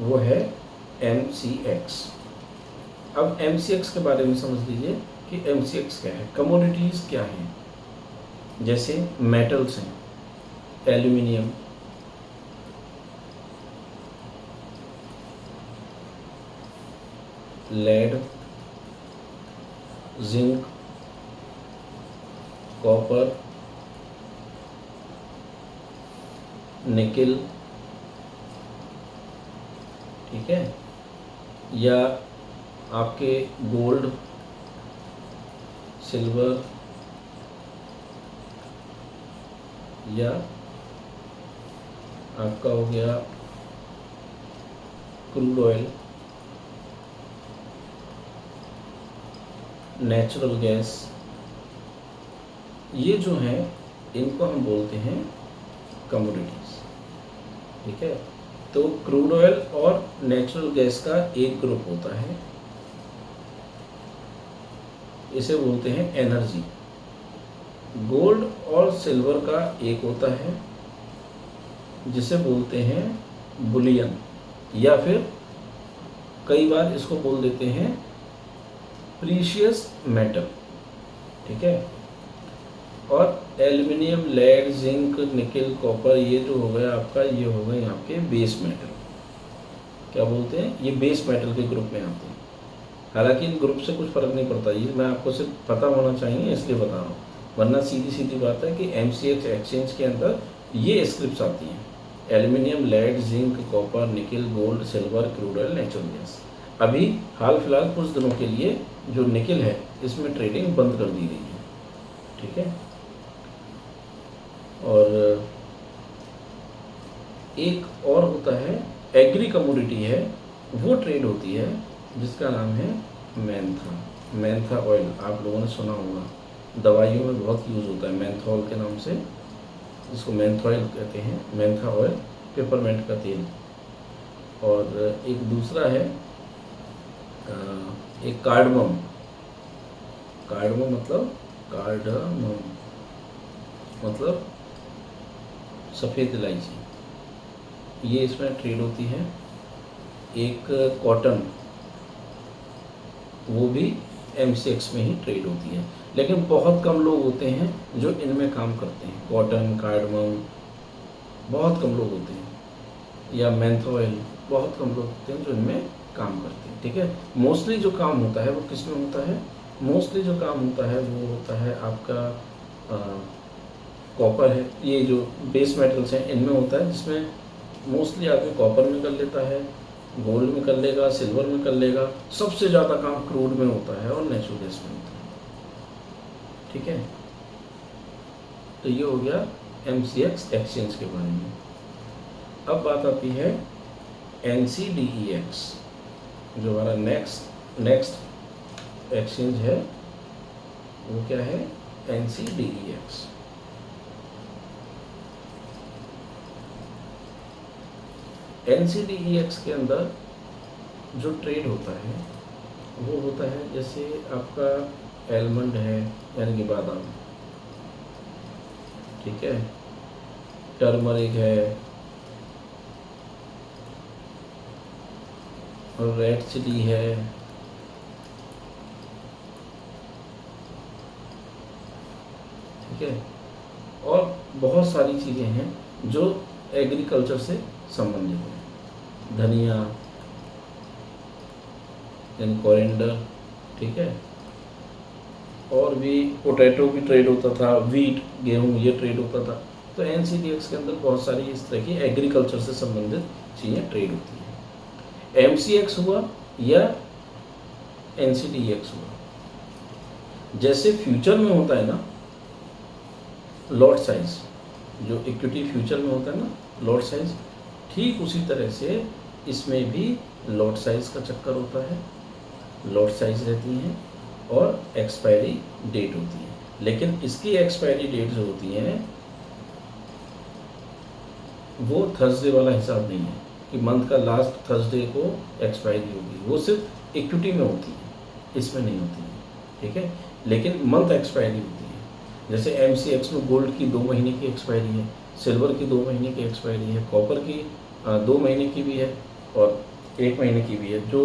वो है MCX। अब MCX के बारे में समझ लीजिए कि MCX क्या है। कमोडिटीज़ क्या हैं, जैसे मेटल्स हैं, aluminium, lead, zinc, copper, nickel, ठीक है, या आपके गोल्ड, सिल्वर, या आपका हो गया क्रूड ऑयल, नेचुरल गैस, ये जो हैं इनको हम बोलते हैं कमोडिटीज़। ठीक है, तो क्रूड ऑयल और नेचुरल गैस का एक ग्रुप होता है, इसे बोलते हैं एनर्जी। गोल्ड और सिल्वर का एक होता है जिसे बोलते हैं बुलियन, या फिर कई बार इसको बोल देते हैं प्रीशियस मेटल। ठीक है, और aluminium, lead, zinc, nickel, copper, ये जो हो गया आपका, ये हो गए आपके बेस मेटल। क्या बोलते हैं? ये बेस मेटल के ग्रुप में आते हैं। हालांकि इन ग्रुप से कुछ फ़र्क नहीं पड़ता, ये मैं आपको सिर्फ पता होना चाहिए इसलिए बता रहा हूँ, वरना सीधी सीधी बात है कि MCX एक्सचेंज के अंदर ये स्क्रिप्ट्स आती हैं एल्यूमिनियम, लेड, जिंक, कॉपर, निकल, gold, silver, crude oil, natural gas. अभी हाल फिलहाल कुछ दिनों के लिए जो निकल है इसमें ट्रेडिंग बंद कर दी गई है, ठीक है। और एक और होता है एग्री कमोडिटी है, वो ट्रेड होती है जिसका नाम है मैंथा। मैंथा ऑयल आप लोगों ने सुना होगा, दवाइयों में बहुत यूज़ होता है मैंथॉल के नाम से, जिसको मैंथॉयल कहते हैं, मैंथा ऑयल, पेपरमेंट का तेल। और एक दूसरा है एक कार्डमम। कार्डमम मतलब सफ़ेद इलायची, ये इसमें ट्रेड होती है। एक कॉटन, वो भी MCX में ही ट्रेड होती है, लेकिन बहुत कम लोग होते हैं जो इनमें काम करते हैं। कॉटन, कार्डमम बहुत कम लोग होते हैं, या मैंथोइल बहुत कम लोग होते हैं जो इनमें काम करते हैं, ठीक है। मोस्टली जो काम होता है वो किस में होता है? मोस्टली जो काम होता है वो होता है आपका कॉपर है, ये जो बेस मेटल्स हैं इनमें होता है, जिसमें मोस्टली आदमी कॉपर में कर लेता है, गोल्ड में कर लेगा, सिल्वर में कर लेगा। सबसे ज़्यादा काम क्रूड में होता है और नेचुरल गैस में होता है, ठीक है। तो ये हो गया MCX एक्सचेंज के बारे में। अब बात आती है NCDEX, जो हमारा नेक्स्ट एक्सचेंज है वो क्या है? NCDEX। NCDEX के अंदर जो ट्रेड होता है वो होता है जैसे आपका एलमंड है, यानी कि बादाम, ठीक है, टर्मरिक है, और रेड चिली है, ठीक है, और बहुत सारी चीज़ें हैं जो एग्रीकल्चर से संबंधित हैं। धनिया यानी कोरिएंडर, ठीक है, और भी पोटैटो भी ट्रेड होता था, वीट, गेहूँ, ये ट्रेड होता था। तो NCDEX के अंदर बहुत सारी इस तरह की एग्रीकल्चर से संबंधित चीज़ें ट्रेड होती हैं। MCX हुआ या NCDEX हुआ, जैसे फ्यूचर में होता है ना लॉट साइज, जो इक्विटी फ्यूचर में होता है ना लॉट साइज, ठीक उसी तरह से इसमें भी लॉट साइज का चक्कर होता है। लॉट साइज रहती हैं और एक्सपायरी डेट होती है, लेकिन इसकी एक्सपायरी डेट जो होती है वो थर्सडे वाला हिसाब नहीं है कि मंथ का लास्ट थर्सडे को एक्सपायरी होगी, वो सिर्फ इक्विटी में होती है, इसमें नहीं होती है, ठीक है। लेकिन मंथ एक्सपायरी होती है, जैसे MCX में गोल्ड की 2 महीने की एक्सपायरी है, सिल्वर की 2 महीने की एक्सपायरी है, कॉपर की 2 महीने की भी है और 1 महीने की भी है। जो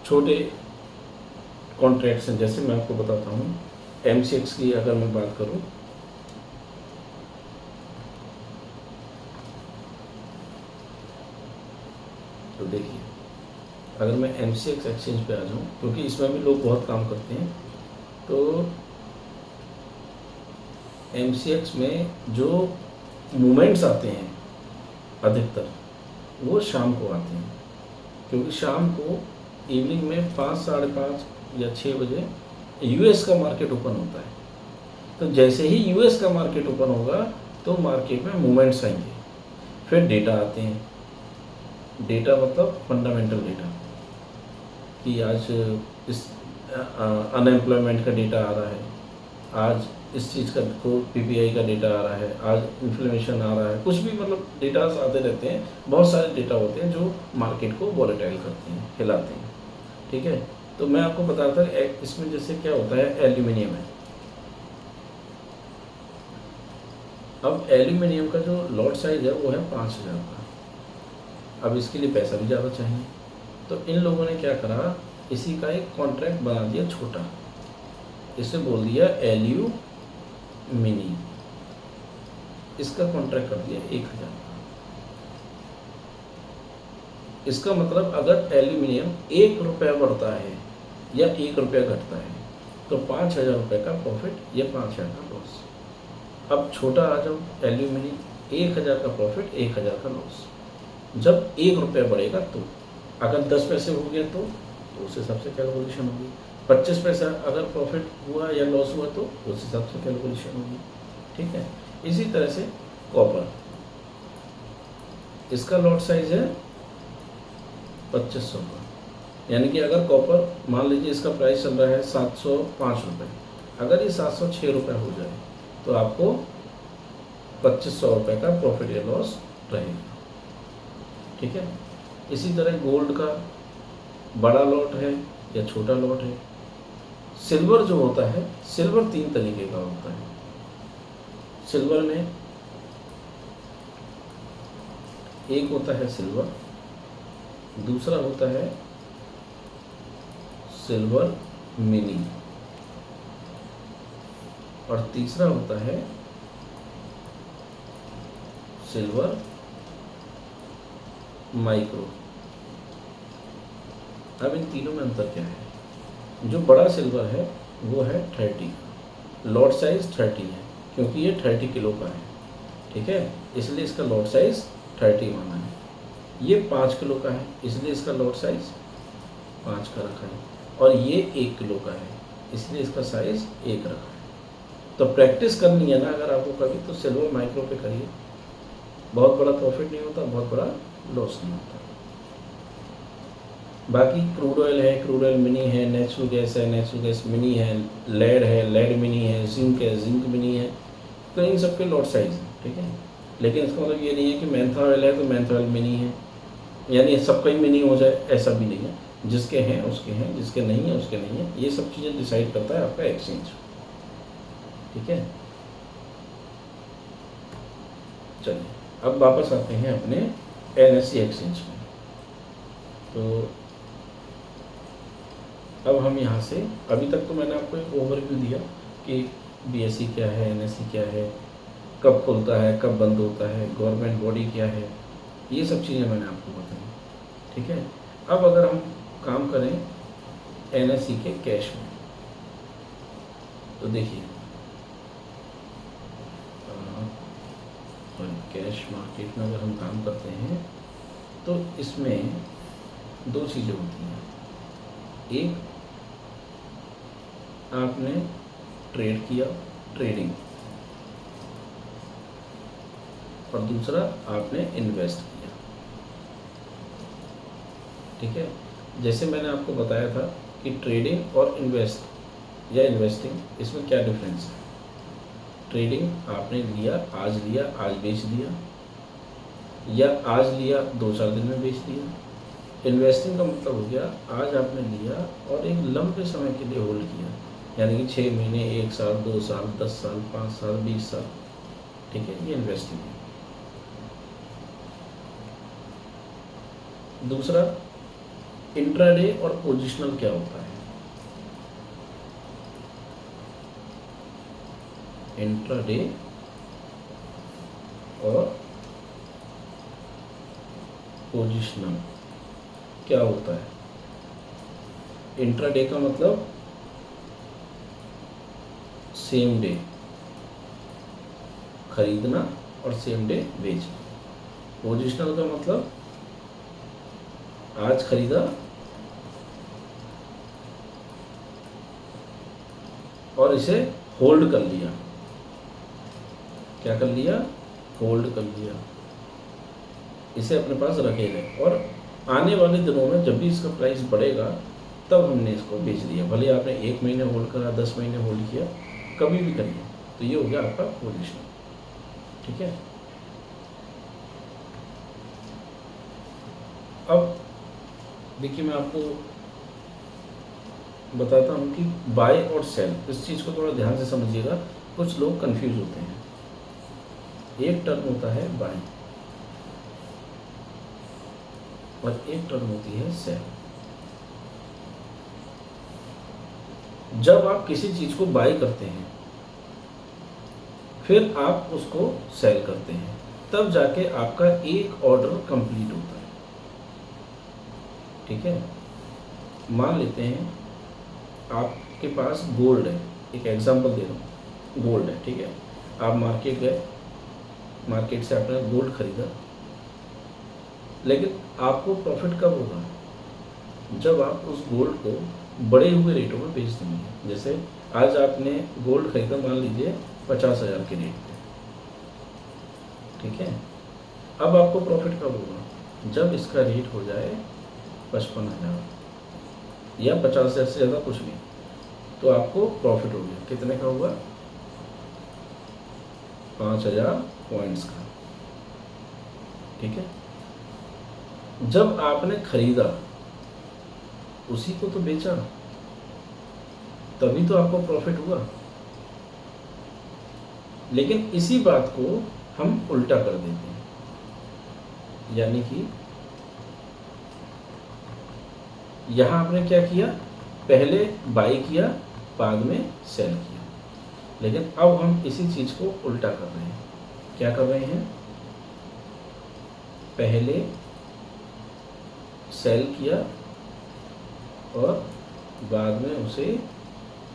छोटे कॉन्ट्रैक्ट्स हैं, जैसे मैं आपको बताता हूँ MCX की अगर मैं बात करूँ, तो देखिए अगर मैं MCX एक्सचेंज पे आ जाऊँ, क्योंकि इसमें भी लोग बहुत काम करते हैं, तो MCX में जो मूवमेंट्स आते हैं अधिकतर वो शाम को आते हैं, क्योंकि शाम को इवनिंग में 5, साढ़े 5 या 6 बजे US का मार्केट ओपन होता है। तो जैसे ही US का मार्केट ओपन होगा तो मार्केट में मूवमेंट्स आएंगे, फिर डेटा आते हैं। डेटा मतलब फंडामेंटल डेटा, कि आज इस अनएम्प्लॉयमेंट का डेटा आ रहा है, आज इस चीज़ का को PPI का डेटा आ रहा है, आज इन्फ्लेमेशन आ रहा है, कुछ भी मतलब डेटास आते रहते हैं। बहुत सारे डेटा होते हैं जो मार्केट को वॉलेटाइल करते हैं, हिलाते हैं, ठीक है। तो मैं आपको बताता था इसमें जैसे क्या होता है, एल्यूमिनियम है। अब एल्यूमिनियम का जो लॉट साइज है वो है 5000 का। अब इसके लिए पैसा भी ज़्यादा चाहिए, तो इन लोगों ने क्या करा, इसी का एक कॉन्ट्रैक्ट बना दिया छोटा, इसे बोल दिया एल्यू मिनी, इसका कॉन्ट्रैक्ट कर दिया 1000 का। इसका मतलब अगर एल्यूमिनियम 1 रुपया बढ़ता है या 1 रुपया घटता है तो 5000 रुपये का प्रॉफिट या 5000 का लॉस। अब छोटा आ जाओ, एल्यूमिनियम 1000 का प्रॉफिट 1000 का लॉस। जब 1 रुपया बढ़ेगा तो, अगर 10 पैसे हो गया तो उस हिसाब से कैलकुलेशन होगी। 25 पैसा अगर प्रॉफिट हुआ या लॉस हुआ तो उस हिसाब से कैलकुलेशन होगी। ठीक है, इसी तरह से कॉपर, इसका लॉट साइज है 2500 का, यानी कि अगर कॉपर मान लीजिए इसका प्राइस चल रहा है 705 रुपये, अगर ये 706 रुपये हो जाए तो आपको 2500 रुपये का प्रॉफिट या लॉस रहेगा। ठीक है, इसी तरह गोल्ड का बड़ा लॉट है या छोटा लॉट है। सिल्वर जो होता है, सिल्वर 3 तरीके का होता है। सिल्वर में एक होता है सिल्वर, दूसरा होता है सिल्वर मिनी, और तीसरा होता है सिल्वर माइक्रो। अब इन तीनों में अंतर क्या है? जो बड़ा सिल्वर है वो है 30, लॉट साइज 30 है, क्योंकि ये 30 किलो का है। ठीक है, इसलिए इसका लॉट साइज 30 माना है। ये 5 किलो का है, इसलिए इसका लॉट साइज 5 का रखा है, और ये 1 किलो का है, इसलिए इसका साइज 1 रखा है। तो प्रैक्टिस करनी है ना अगर आपको कभी, तो सिल्वर माइक्रो पे करिए। बहुत बड़ा प्रॉफिट नहीं होता, बहुत बड़ा लॉस नहीं होता। बाकी क्रूड ऑयल है, क्रूड ऑयल मिनी है, नेचुरल गैस है, नेचुरल गैस मिनी है, लेड मिनी है, जिंक मिनी है, तो इन सब के लॉट साइज है। ठीक है, लेकिन इसका मतलब ये नहीं है कि मेंथा ऑयल है तो मेंथा ऑयल मिनी है, यानी सबका ही मिनी हो जाए, ऐसा भी नहीं है। जिसके हैं उसके हैं, जिसके नहीं है उसके नहीं है। ये सब चीज़ें डिसाइड करता है आपका एक्सचेंज। ठीक है, चलिए अब वापस आते हैं अपने NSE एक्सचेंज में। तो अब हम यहाँ से, अभी तक तो मैंने आपको एक ओवरव्यू दिया कि BSE क्या है, NSE क्या है, कब खुलता है, कब बंद होता है, गवर्नमेंट बॉडी क्या है, ये सब चीज़ें मैंने आपको बताई। ठीक है, अब अगर हम काम करें NSE के कैश में, तो देखिए कैश मार्केट में अगर हम काम करते हैं तो इसमें 2 चीज़ें होती हैं। एक, आपने ट्रेड किया, ट्रेडिंग, और दूसरा आपने इन्वेस्ट किया। ठीक है, जैसे मैंने आपको बताया था कि ट्रेडिंग और इन्वेस्ट या इन्वेस्टिंग, इसमें क्या डिफरेंस है। ट्रेडिंग आपने लिया, आज बेच दिया, या आज लिया 2-4 दिन में बेच दिया। इन्वेस्टिंग का मतलब हो गया आज आपने लिया और एक लंबे समय के लिए होल्ड किया, यानी कि 6 महीने, 1 साल, 2 साल, 10 साल, 5 साल, 20 साल। ठीक है, ये इन्वेस्टिंग है। दूसरा, इंट्राडे और पोजिशनल क्या होता है। इंट्राडे और पोजिशनल क्या होता है। इंट्राडे का मतलब सेम डे खरीदना और सेम डे बेचना। पोजिशनल का मतलब आज खरीदा और इसे होल्ड कर लिया। क्या कर लिया? होल्ड कर लिया, इसे अपने पास रखेगा, और आने वाले दिनों में जब भी इसका प्राइस बढ़ेगा तब हमने इसको बेच दिया। भले आपने 1 महीने होल्ड करा, 10 महीने होल्ड किया, कभी भी करिए, तो ये हो गया आपका पोजीशन। ठीक है, अब देखिए मैं आपको बताता हूँ कि बाय और सेल, इस चीज़ को थोड़ा ध्यान से समझिएगा, कुछ लोग कंफ्यूज होते हैं। एक टर्म होता है बाय और एक टर्म होती है सेल। जब आप किसी चीज को बाय करते हैं फिर आप उसको सेल करते हैं, तब जाके आपका एक ऑर्डर कंप्लीट होता है। ठीक है, मान लेते हैं आपके पास गोल्ड है, एक एग्जांपल दे रहा हूँ, गोल्ड है। ठीक है, आप मार्केट गए, मार्केट से आपने गोल्ड खरीदा, लेकिन आपको प्रॉफिट कब होगा? जब आप उस गोल्ड को बढ़े हुए रेटों में बेच देंगे। जैसे आज आपने गोल्ड खरीदा, मान लीजिए 50,000 के रेट पे, ठीक है। अब आपको प्रॉफिट कब होगा? जब इसका रेट हो जाए 55,000 या 50,000 से ज़्यादा कुछ भी, तो आपको प्रॉफिट हो गया। कितने का होगा? 5,000 पॉइंट्स का, ठीक है। जब आपने खरीदा उसी को तो बेचा, तभी तो आपको प्रॉफिट हुआ। लेकिन इसी बात को हम उल्टा कर देते हैं, यानी कि यहां आपने क्या किया? पहले बाई किया, बाद में सेल किया। लेकिन अब हम इसी चीज को उल्टा कर रहे हैं। क्या कर रहे हैं? पहले सेल किया और बाद में उसे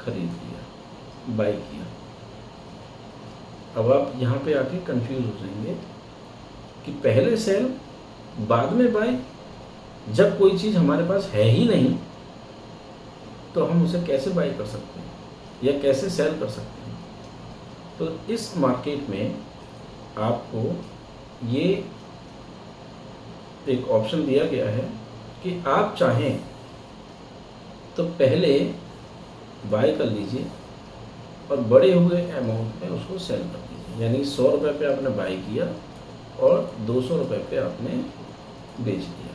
खरीद लिया, बाई किया। अब आप यहाँ पे आके कंफ्यूज हो जाएंगे कि पहले सेल बाद में बाई। जब कोई चीज़ हमारे पास है ही नहीं तो हम उसे कैसे बाई कर सकते हैं या कैसे सेल कर सकते हैं? तो इस मार्केट में आपको ये एक ऑप्शन दिया गया है कि आप चाहें तो पहले बाय कर लीजिए और बड़े हुए अमाउंट में उसको सेल कर दीजिए। यानी 100 रुपये पे आपने बाय किया और 200 रुपये पे आपने बेच दिया,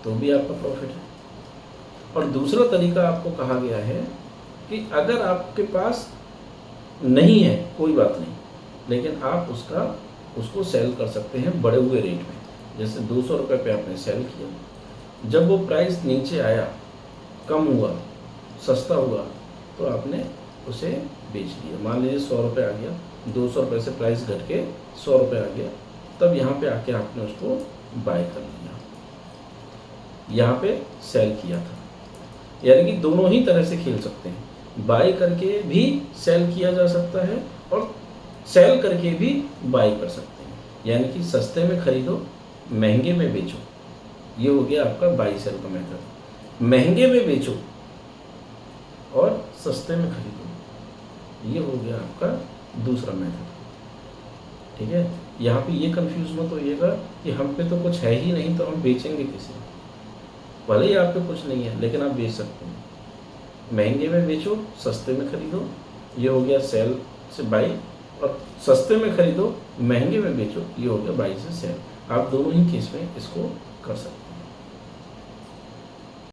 तो भी आपका प्रॉफिट है। और दूसरा तरीका आपको कहा गया है कि अगर आपके पास नहीं है कोई बात नहीं, लेकिन आप उसको सेल कर सकते हैं बड़े हुए रेट में। जैसे 200 रुपये पे आपने सेल किया, जब वो प्राइस नीचे आया, कम हुआ, सस्ता हुआ, तो आपने उसे बेच दिया। मान लीजिए 100 रुपये आ गया, 200 रुपये से प्राइस घट के 100 रुपये आ गया, तब यहाँ पे आके आपने उसको बाय कर लिया, यहाँ पे सेल किया था। यानी कि दोनों ही तरह से खेल सकते हैं। बाय करके भी सेल किया जा सकता है और सेल करके भी बाय कर सकते हैं। यानी कि सस्ते में खरीदो, महंगे में बेचो, ये हो गया आपका बाई सेल का मेथड। महंगे में बेचो और सस्ते में खरीदो, ये हो गया आपका दूसरा मेथड, ठीक है। यहाँ पे ये कंफ्यूज मत होइएगा कि हम पे तो कुछ है ही नहीं तो हम बेचेंगे किसे। भले ही आप पे कुछ नहीं है लेकिन आप बेच सकते हैं। महंगे में बेचो, सस्ते में खरीदो, ये हो गया सेल से बाई। और सस्ते में खरीदो, महंगे में बेचो, ये हो गया बाई से सेल। आप दोनों ही केस में इसको कर सकते हैं।